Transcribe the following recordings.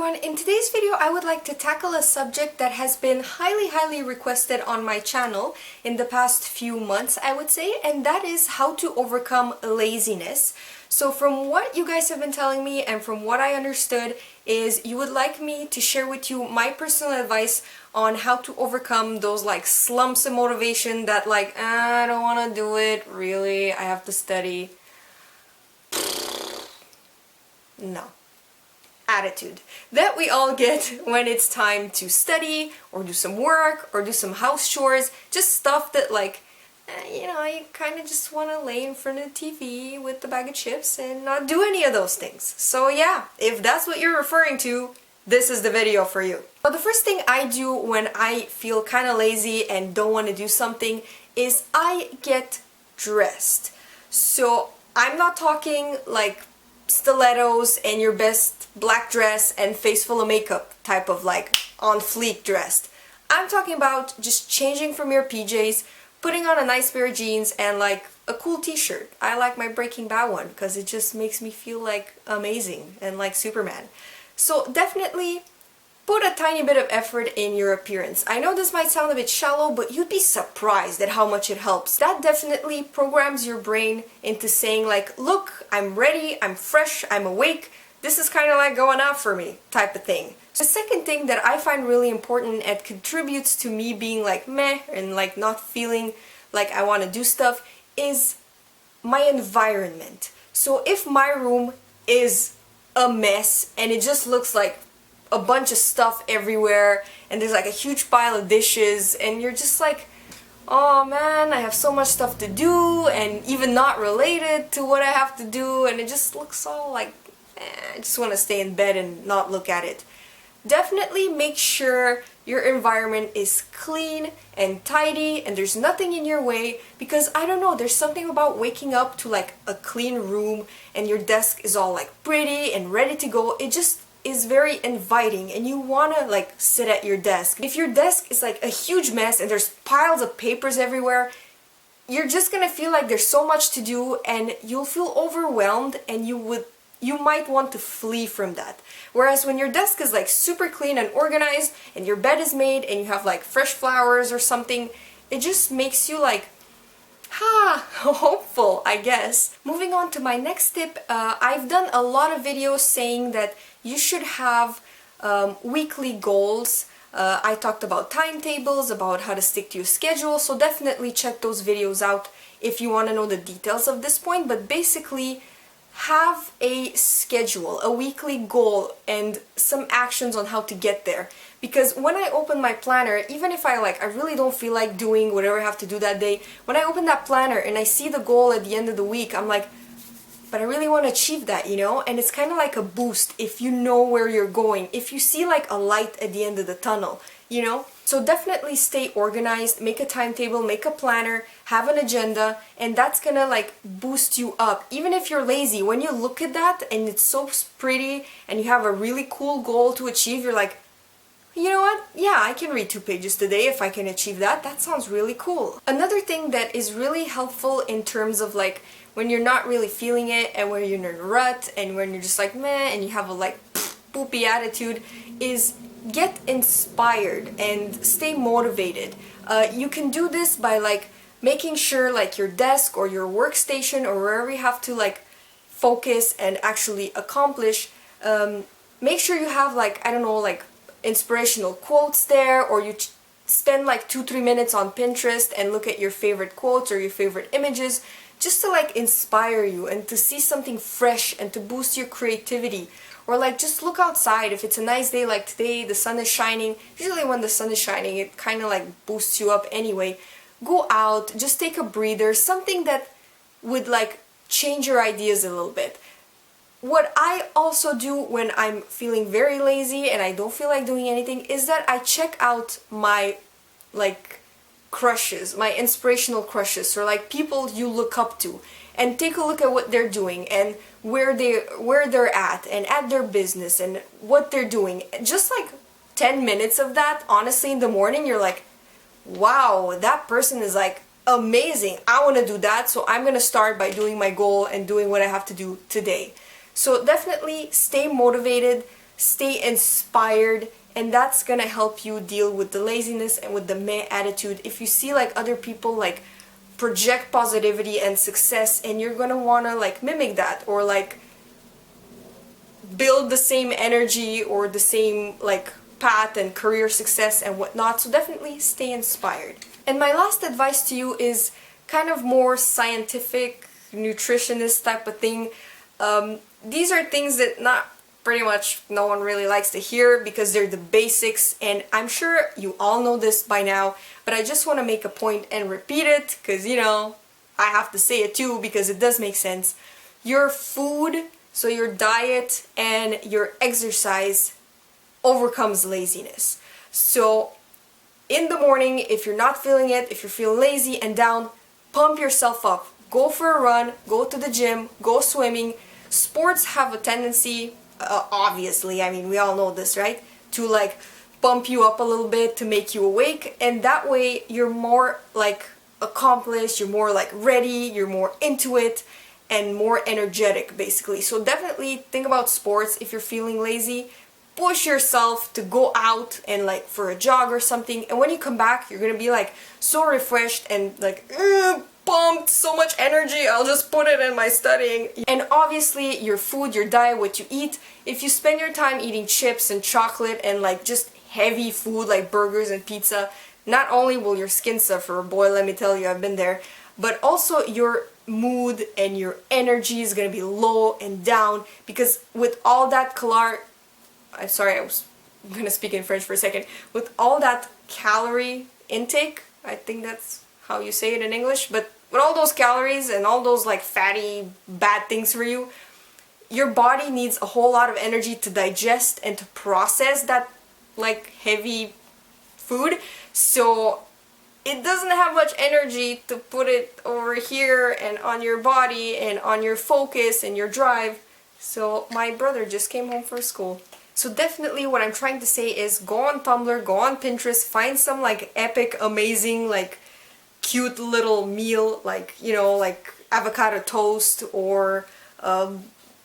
everyone, in today's video I would like to tackle a subject that has been highly requested on my channel in the past few months, I would say, and that is how to overcome laziness. So from what you guys have been telling me and from what I understood is you would like me to share with you my personal advice on how to overcome those like slumps of motivation that like, I don't want to do it, really, I have to study. No. Attitude that we all get when it's time to study or do some work or do some house chores, just stuff that like, you kind of just want to lay in front of the TV with the bag of chips and not do any of those things. So yeah, if that's what you're referring to, this is the video for you. But the first thing I do when I feel kind of lazy and don't want to do something is I get dressed. So I'm not talking like stilettos and your best black dress and face full of makeup type of like on fleek dressed. I'm talking about just changing from your PJs, putting on a nice pair of jeans and like a cool t-shirt. I like my Breaking Bad one because it just makes me feel like amazing and like Superman. So definitely put a tiny bit of effort in your appearance. I know this might sound a bit shallow, but you'd be surprised at how much it helps. That definitely programs your brain into saying like, look, I'm ready, I'm fresh, I'm awake, this is kind of like going out for me type of thing. The second thing that I find really important and contributes to me being like meh and like not feeling like I want to do stuff is my environment. So if my room is a mess and it just looks like a bunch of stuff everywhere and there's like a huge pile of dishes and you're just like, oh man, I have so much stuff to do and even not related to what I have to do, and it just looks all like, I just want to stay in bed and not look at it. Definitely make sure your environment is clean and tidy and there's nothing in your way, because I don't know, there's something about waking up to like a clean room and your desk is all like pretty and ready to go. It just is very inviting and you want to like sit at your desk. If your desk is like a huge mess and there's piles of papers everywhere, you're just gonna feel like there's so much to do and you'll feel overwhelmed and you might want to flee from that. Whereas when your desk is like super clean and organized and your bed is made and you have like fresh flowers or something, it just makes you like, hopeful, I guess. Moving on to my next tip, I've done a lot of videos saying that you should have weekly goals. I talked about timetables, about how to stick to your schedule, so definitely check those videos out if you want to know the details of this point. But basically, have a schedule, a weekly goal, and some actions on how to get there. Because when I open my planner, even if I really don't feel like doing whatever I have to do that day, when I open that planner and I see the goal at the end of the week, I'm like, but I really want to achieve that, you know? And it's kind of like a boost if you know where you're going, if you see like a light at the end of the tunnel, you know? So definitely stay organized, make a timetable, make a planner, have an agenda, and that's gonna like boost you up. Even if you're lazy, when you look at that and it's so pretty and you have a really cool goal to achieve, you're like, you know what? Yeah, I can read 2 pages today if I can achieve that. That sounds really cool. Another thing that is really helpful in terms of like when you're not really feeling it and when you're in a rut and when you're just like meh and you have a like poopy attitude is get inspired and stay motivated. You can do this by like making sure like your desk or your workstation or wherever you have to like focus and actually accomplish, make sure you have like, I don't know, like inspirational quotes there, or you spend like 2-3 minutes on Pinterest and look at your favorite quotes or your favorite images just to like inspire you and to see something fresh and to boost your creativity. Or like just look outside. If it's a nice day like today, the sun is shining. Usually when the sun is shining, it kind of like boosts you up anyway. Go out, just take a breather, something that would like change your ideas a little bit. What I also do when I'm feeling very lazy and I don't feel like doing anything is that I check out my like crushes, my inspirational crushes, or like people you look up to, and take a look at what they're doing and where they're at and at their business and what they're doing. Just like 10 minutes of that, honestly, in the morning, you're like, wow, that person is like amazing. I want to do that, so I'm gonna start by doing my goal and doing what I have to do today. So definitely stay motivated, stay inspired, and that's gonna help you deal with the laziness and with the meh attitude. If you see like other people like project positivity and success, and you're gonna wanna like mimic that, or like build the same energy or the same like path and career success and whatnot. So definitely stay inspired. And my last advice to you is kind of more scientific, nutritionist type of thing. These are things that not pretty much no one really likes to hear because they're the basics, and I'm sure you all know this by now, but I just want to make a point and repeat it because, you know, I have to say it too because it does make sense. Your food, so your diet and your exercise, overcomes laziness. So in the morning, if you're not feeling it, if you're feeling lazy and down, pump yourself up. Go for a run, go to the gym, go swimming. Sports have a tendency, obviously, I mean, we all know this, right? To like bump you up a little bit, to make you awake, and that way you're more like accomplished, you're more like ready, you're more into it, and more energetic basically. So definitely think about sports. If you're feeling lazy, push yourself to go out and like for a jog or something, and when you come back you're gonna be like so refreshed and like pumped, so much energy, I'll just put it in my studying. And obviously your food, your diet, what you eat, if you spend your time eating chips and chocolate and like just heavy food like burgers and pizza, not only will your skin suffer, boy let me tell you, I've been there, but also your mood and your energy is gonna be low and down, because with all that I'm sorry, I was gonna speak in French for a second. With all that calorie intake, I think that's how you say it in English, but with all those calories and all those like fatty bad things for you, your body needs a whole lot of energy to digest and to process that like heavy food. So it doesn't have much energy to put it over here and on your body and on your focus and your drive. So my brother just came home from school. So definitely what I'm trying to say is go on Tumblr, go on Pinterest, find some like epic, amazing, like cute little meal, like, you know, like avocado toast or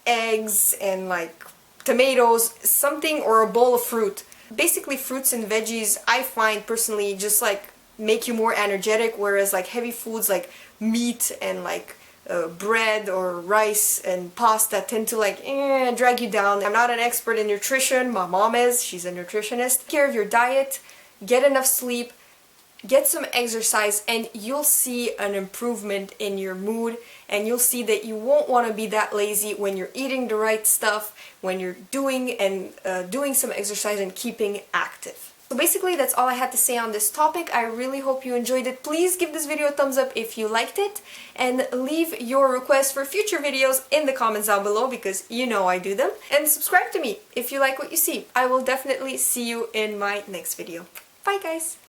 eggs and like tomatoes, something, or a bowl of fruit. Basically fruits and veggies I find personally just like make you more energetic, whereas like heavy foods like meat and like bread or rice and pasta tend to like drag you down. I'm not an expert in nutrition, my mom is, she's a nutritionist. Take care of your diet, get enough sleep, get some exercise, and you'll see an improvement in your mood, and you'll see that you won't want to be that lazy when you're eating the right stuff, when you're doing some exercise and keeping active. So basically that's all I had to say on this topic. I really hope you enjoyed it. Please give this video a thumbs up if you liked it, and leave your requests for future videos in the comments down below because you know I do them. And subscribe to me if you like what you see. I will definitely see you in my next video. Bye guys!